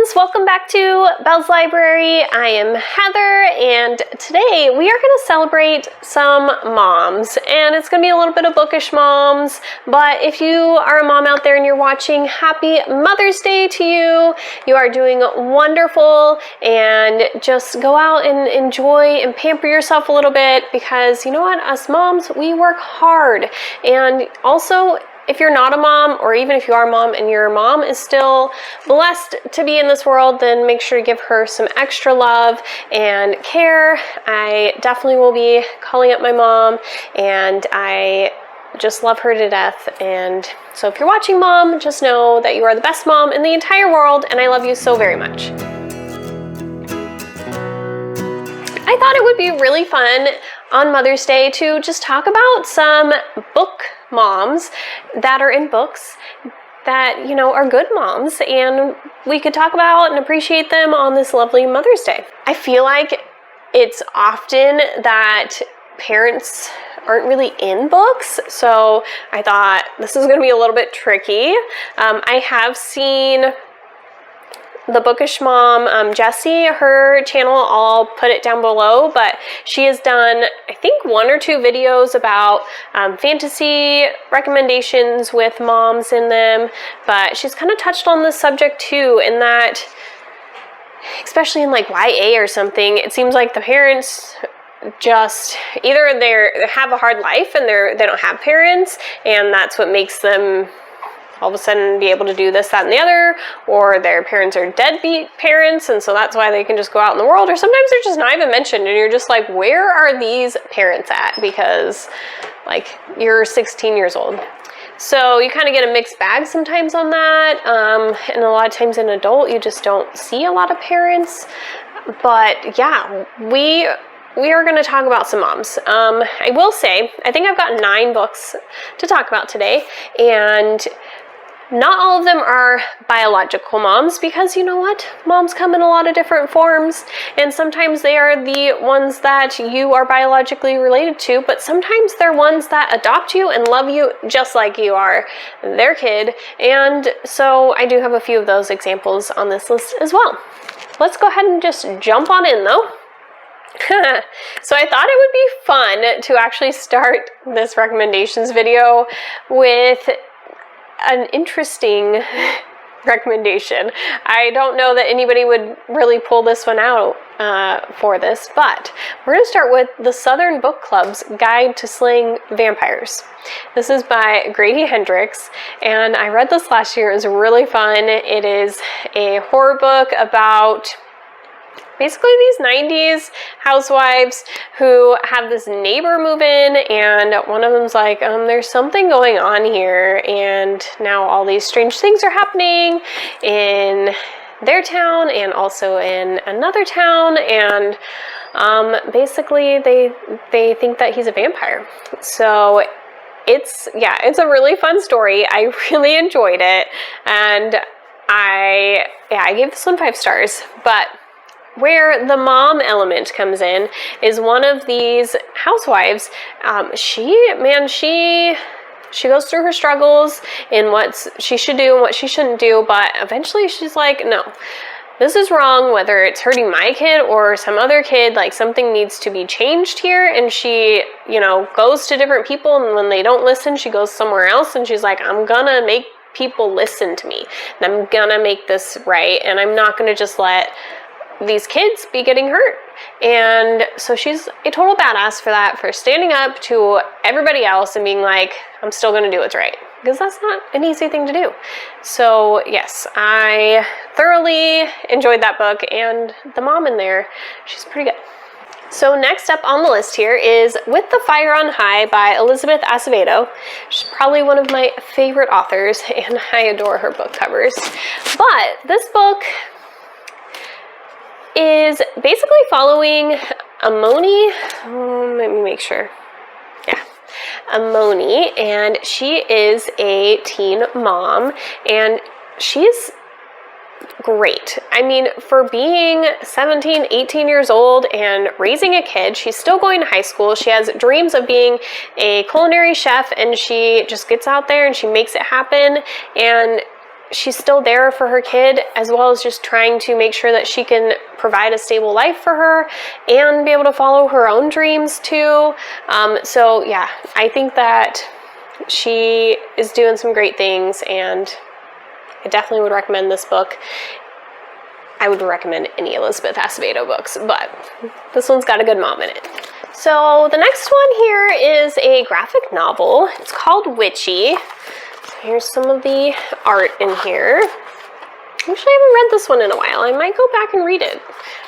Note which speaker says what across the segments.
Speaker 1: friends, welcome back to Belle's Library. I am Heather, and today we are going to celebrate some moms, and it's going to be a little bit of Bookish Moms, but if you are a mom out there and you're watching, happy Mother's Day to you. You are doing wonderful, and just go out and enjoy and pamper yourself a little bit, because you know what, us moms, we work hard. And also, if you're not a mom, or even if you are a mom and your mom is still blessed to be in this world, then make sure to give her some extra love and care. I definitely will be calling up my mom, and I just love her to death. And so if you're watching, Mom, just know that you are the best mom in the entire world, and I love you so very much. I thought it would be really fun on Mother's Day to just talk about some book moms that are in books that, you know, are good moms, and we could talk about and appreciate them on this lovely Mother's Day. I feel like it's often that parents aren't really in books, so I thought this is going to be a little bit tricky. I have seen the Bookish Mom, Jessie, her channel, I'll put it down below, but she has done, I think, 1 or 2 videos about fantasy recommendations with moms in them, but she's kind of touched on this subject too, in that, especially in like YA or something, it seems like the parents just either they have a hard life and they don't have parents, and that's what makes them all of a sudden be able to do this, that, and the other, or their parents are deadbeat parents, and so that's why they can just go out in the world, or sometimes they're just not even mentioned, and you're just like, where are these parents at? Because, like, you're 16 years old. So you kind of get a mixed bag sometimes on that, and a lot of times in adult, you just don't see a lot of parents. But yeah, we are going to talk about some moms. I will say, I think I've got 9 books to talk about today, and not all of them are biological moms, because you know what? Moms come in a lot of different forms, and sometimes they are the ones that you are biologically related to, but sometimes they're ones that adopt you and love you just like you are their kid. And so I do have a few of those examples on this list as well. Let's go ahead and just jump on in though. So I thought it would be fun to actually start this recommendations video with an interesting recommendation. I don't know that anybody would really pull this one out for this, but we're going to start with the Southern Book Club's Guide to Slaying Vampires. This is by Grady Hendrix, and I read this last year. It was really fun. It is a horror book about basically these 90s housewives who have this neighbor move in, and one of them's like, there's something going on here, and now all these strange things are happening in their town and also in another town, and basically they think that he's a vampire. So it's a really fun story. I really enjoyed it, and I gave this one 5 stars. But where the mom element comes in is one of these housewives. She goes through her struggles in what she should do and what she shouldn't do, but eventually she's like, no, this is wrong, whether it's hurting my kid or some other kid, like something needs to be changed here. And she, you know, goes to different people, and when they don't listen, she goes somewhere else, and she's like, I'm gonna make people listen to me, and I'm gonna make this right, and I'm not gonna just let these kids be getting hurt. And so she's a total badass for that, for standing up to everybody else and being like, I'm still gonna do what's right, because that's not an easy thing to do. So yes, I thoroughly enjoyed that book, and the mom in there, she's pretty good. So next up on the list here is With the Fire on High by Elizabeth Acevedo. She's probably one of my favorite authors, and I adore her book covers. But this book is basically following Amoni. Let me make sure. Yeah, Amoni, and she is a teen mom, and she's great. I mean, for being 17, 18 years old and raising a kid, she's still going to high school. She has dreams of being a culinary chef, and she just gets out there and she makes it happen. And she's still there for her kid, as well as just trying to make sure that she can provide a stable life for her and be able to follow her own dreams too. So yeah, I think that she is doing some great things, and I definitely would recommend this book. I would recommend any Elizabeth Acevedo books, but this one's got a good mom in it. So the next one here is a graphic novel. It's called Witchy. So here's some of the art in here. Actually, I haven't read this one in a while. I might go back and read it.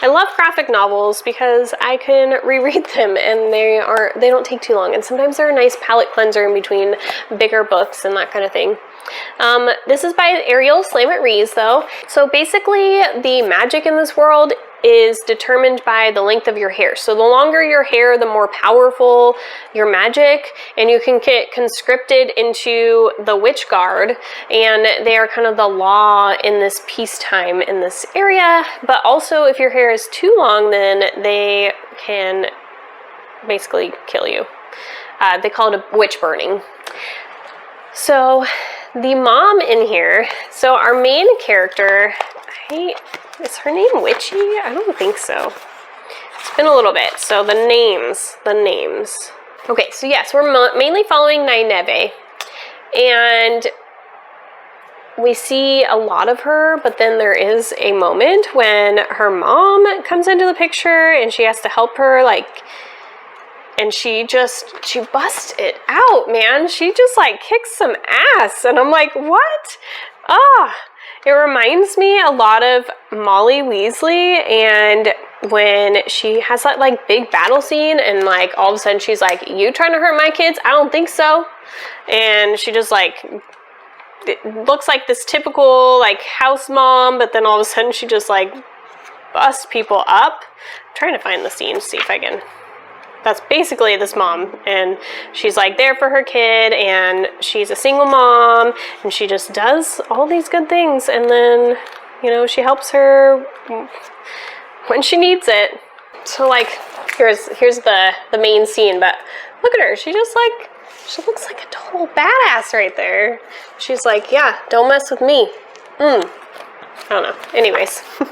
Speaker 1: I love graphic novels because I can reread them, and they don't take too long. And sometimes they're a nice palate cleanser in between bigger books and that kind of thing. This is by Ariel Slamett-Rees, though. So basically, the magic in this world is determined by the length of your hair. So the longer your hair, the more powerful your magic, and you can get conscripted into the Witch Guard, and they are kind of the law in this peacetime in this area. But also, if your hair is too long, then they can basically kill you. They call it a witch burning. So the mom in here, so our main character, is her name Witchy? I don't think so. It's been a little bit. So the names. Okay, so yes, we're mainly following Nynaeve, and we see a lot of her, but then there is a moment when her mom comes into the picture and she has to help her, and she busts it out, man. She just kicks some ass, and I'm like, what? It reminds me a lot of Molly Weasley, and when she has that big battle scene, and all of a sudden she's like, you trying to hurt my kids? I don't think so. And she just it looks like this typical house mom, but then all of a sudden she just busts people up. I'm trying to find the scene, see if I can. That's basically this mom, and she's there for her kid, and she's a single mom, and she just does all these good things, and then, she helps her when she needs it. So here's the main scene, but look at her. She just she looks like a total badass right there. She's yeah, don't mess with me. I don't know. Anyways, so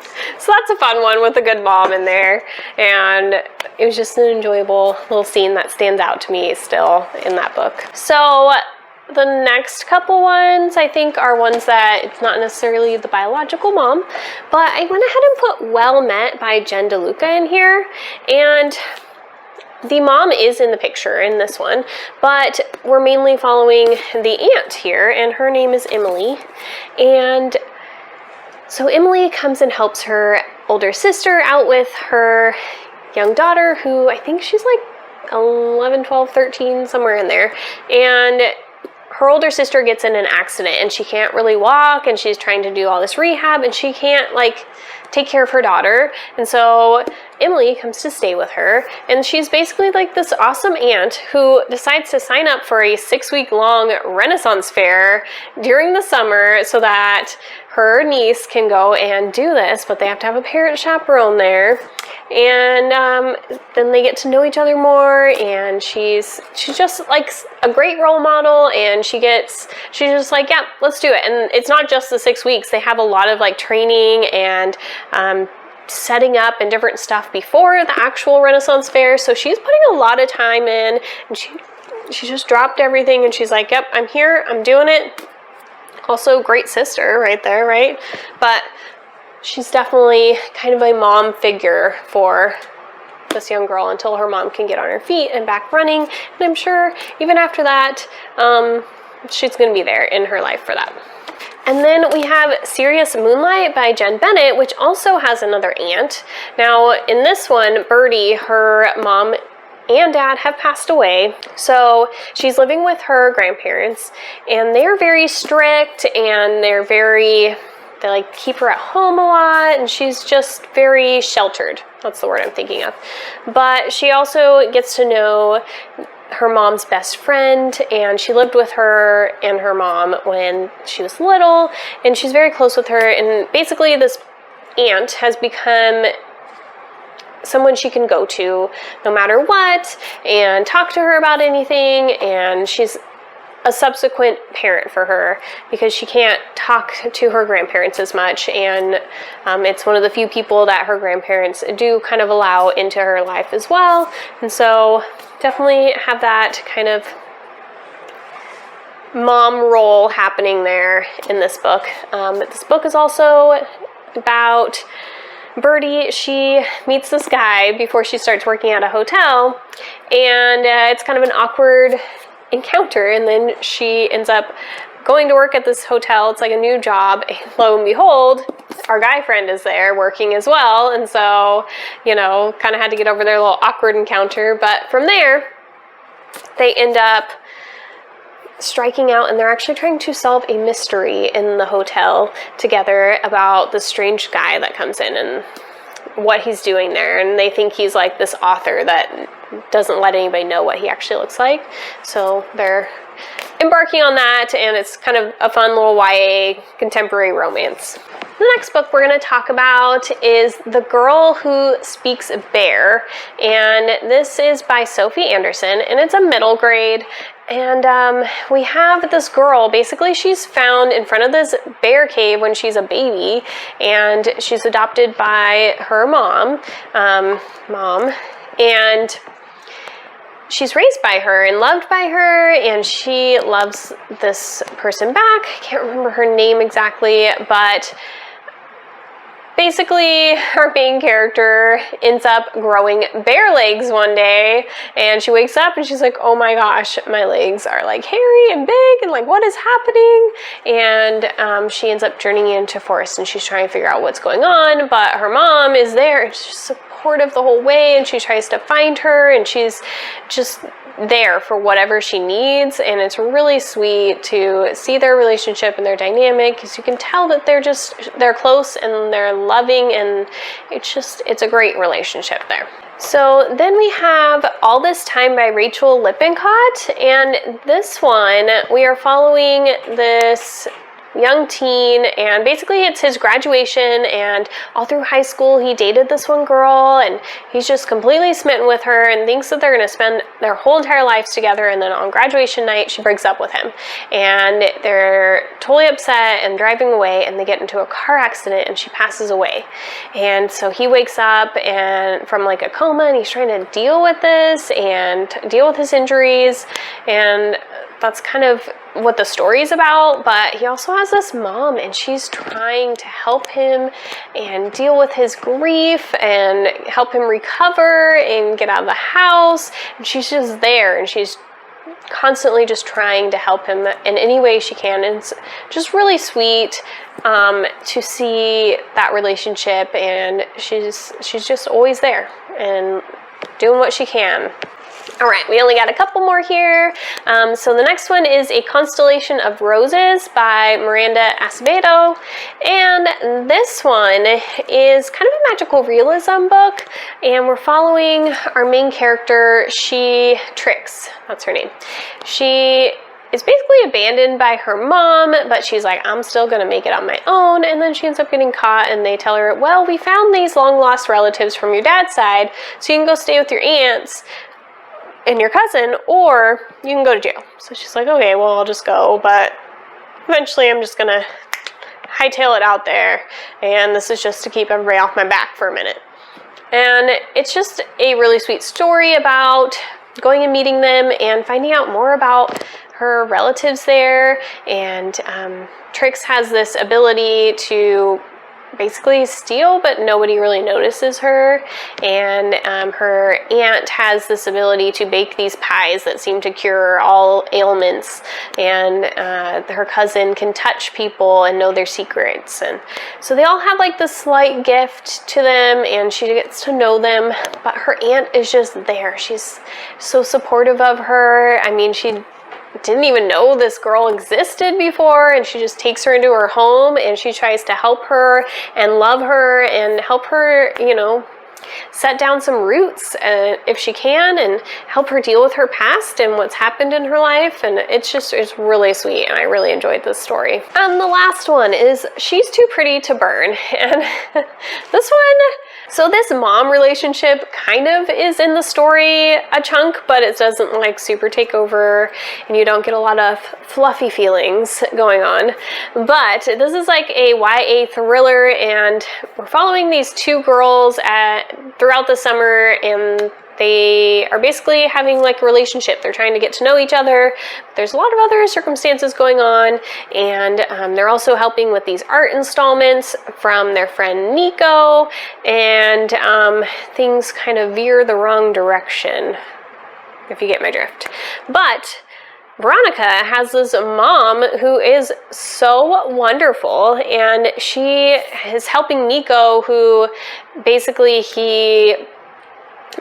Speaker 1: that's a fun one with a good mom in there, and it was just an enjoyable little scene that stands out to me still in that book. So the next couple ones I think are ones that it's not necessarily the biological mom, but I went ahead and put Well Met by Jen DeLuca in here, and the mom is in the picture in this one, but we're mainly following the aunt here, and her name is Emily. And so Emily comes and helps her older sister out with her young daughter, who I think she's 11, 12, 13, somewhere in there. And her older sister gets in an accident, and she can't really walk, and she's trying to do all this rehab, and she can't take care of her daughter. And so Emily comes to stay with her, and she's basically this awesome aunt who decides to sign up for a 6-week-long Renaissance fair during the summer so that her niece can go and do this, but they have to have a parent chaperone there. And then they get to know each other more, and she's just a great role model, and she's just yeah, let's do it. And it's not just the 6 weeks. They have a lot of training and setting up and different stuff before the actual Renaissance fair. So she's putting a lot of time in, and she just dropped everything, and she's yep, I'm here, I'm doing it. Also, great sister right there, right? But she's definitely kind of a mom figure for this young girl until her mom can get on her feet and back running. And I'm sure even after that, she's going to be there in her life for that. And then we have Serious Moonlight by Jen Bennett, which also has another aunt. Now, in this one, Birdie, her mom and dad have passed away, so she's living with her grandparents, and they're very strict, and they keep her at home a lot, and she's just very sheltered. That's the word I'm thinking of. But she also gets to know her mom's best friend, and she lived with her and her mom when she was little, and she's very close with her. And basically this aunt has become someone she can go to no matter what and talk to her about anything, and she's a subsequent parent for her because she can't talk to her grandparents as much, and it's one of the few people that her grandparents do kind of allow into her life as well. And so definitely have that kind of mom role happening there in this book. This book is also about Birdie. She meets this guy before she starts working at a hotel, and it's kind of an awkward encounter, and then she ends up going to work at this hotel. It's like a new job, and lo and behold, our guy friend is there working as well, and so, you know, kind of had to get over their little awkward encounter. But from there, they end up striking out, and they're actually trying to solve a mystery in the hotel together about the strange guy that comes in and what he's doing there. And they think he's like this author that doesn't let anybody know what he actually looks like. So they're embarking on that, and it's kind of a fun little YA contemporary romance. The next book we're going to talk about is The Girl Who Speaks Bear, and this is by Sophie Anderson, and it's a middle grade. And we have this girl, basically she's found in front of this bear cave when she's a baby, and she's adopted by her mom, and she's raised by her and loved by her, and she loves this person back. I can't remember her name exactly, but basically our main character ends up growing bear legs one day, and she wakes up and she's like, oh my gosh, my legs are like hairy and big, and like what is happening? And she ends up journeying into forest, and she's trying to figure out what's going on, but her mom is there and she's supportive the whole way, and she tries to find her, and she's just there for whatever she needs. And it's really sweet to see their relationship and their dynamic, because you can tell that they're close and they're loving, and it's a great relationship there. So then we have All This Time by Rachel Lippincott, and this one we are following this young teen, and basically it's his graduation, and all through high school he dated this one girl, and he's just completely smitten with her and thinks that they're going to spend their whole entire lives together. And then on graduation night she breaks up with him, and they're totally upset and driving away, and they get into a car accident and she passes away. And so he wakes up and from like a coma, and he's trying to deal with this and deal with his injuries, and that's kind of what the story is about. But he also has this mom, and she's trying to help him and deal with his grief and help him recover and get out of the house. And she's just there, and she's constantly just trying to help him in any way she can. And it's just really sweet to see that relationship, and she's just always there and doing what she can. All right, we only got a couple more here. So the next one is A Constellation of Roses by Miranda Acevedo. And this one is kind of a magical realism book, and we're following our main character, Trix, that's her name. She is basically abandoned by her mom, but she's like, I'm still gonna make it on my own. And then she ends up getting caught, and they tell her, well, we found these long lost relatives from your dad's side, so you can go stay with your aunts and your cousin, or you can go to jail. So she's like, okay, well, I'll just go, but eventually I'm just gonna hightail it out there, and this is just to keep everybody off my back for a minute. And it's just a really sweet story about going and meeting them and finding out more about her relatives there. And Trix has this ability to basically steal, but nobody really notices her. And her aunt has this ability to bake these pies that seem to cure all ailments, and her cousin can touch people and know their secrets. And so they all have like this slight gift to them, and she gets to know them, but her aunt is just there. She's so supportive of her. I mean, she didn't even know this girl existed before, and she just takes her into her home, and she tries to help her and love her and help her, you know, set down some roots if she can, and help her deal with her past and what's happened in her life. And it's really sweet, and I really enjoyed this story. And the last one is She's Too Pretty to Burn, and this one So this mom relationship kind of is in the story a chunk, but it doesn't like super take over and you don't get a lot of fluffy feelings going on. But this is like a YA thriller, and we're following these two girls throughout the summer, and they are basically having like a relationship. They're trying to get to know each other. There's a lot of other circumstances going on, and they're also helping with these art installments from their friend Nico, and things kind of veer the wrong direction, if you get my drift. But Veronica has this mom who is so wonderful, and she is helping Nico, who basically he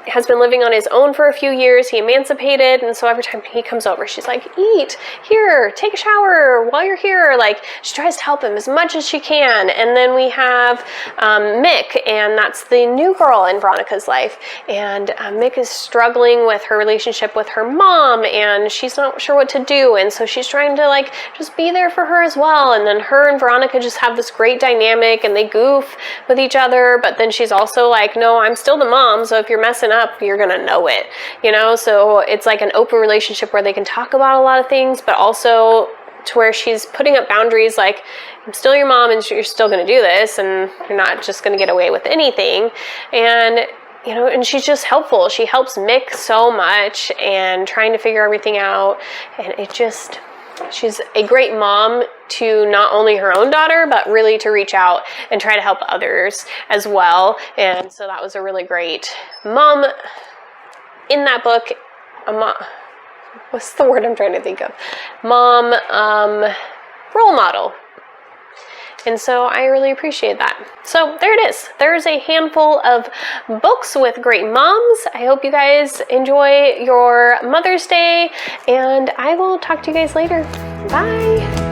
Speaker 1: has been living on his own for a few years. He emancipated, and so every time he comes over, she's like, eat, here, take a shower while you're here. Like, she tries to help him as much as she can. And then we have Mick, and that's the new girl in Veronica's life. And Mick is struggling with her relationship with her mom, and she's not sure what to do. And so she's trying to like just be there for her as well. And then her and Veronica just have this great dynamic, and they goof with each other. But then she's also like, no, I'm still the mom, so if you're messing up, you're gonna know it, you know? So it's like an open relationship where they can talk about a lot of things, but also to where she's putting up boundaries like, I'm still your mom and you're still gonna do this, and you're not just gonna get away with anything. And you know, and she's just helpful. She helps Mick so much and trying to figure everything out, and she's a great mom to not only her own daughter, but really to reach out and try to help others as well. And so that was a really great mom in that book. What's the word I'm trying to think of? Mom role model. And so I really appreciate that. So there it is. There's a handful of books with great moms. I hope you guys enjoy your Mother's Day, and I will talk to you guys later. Bye.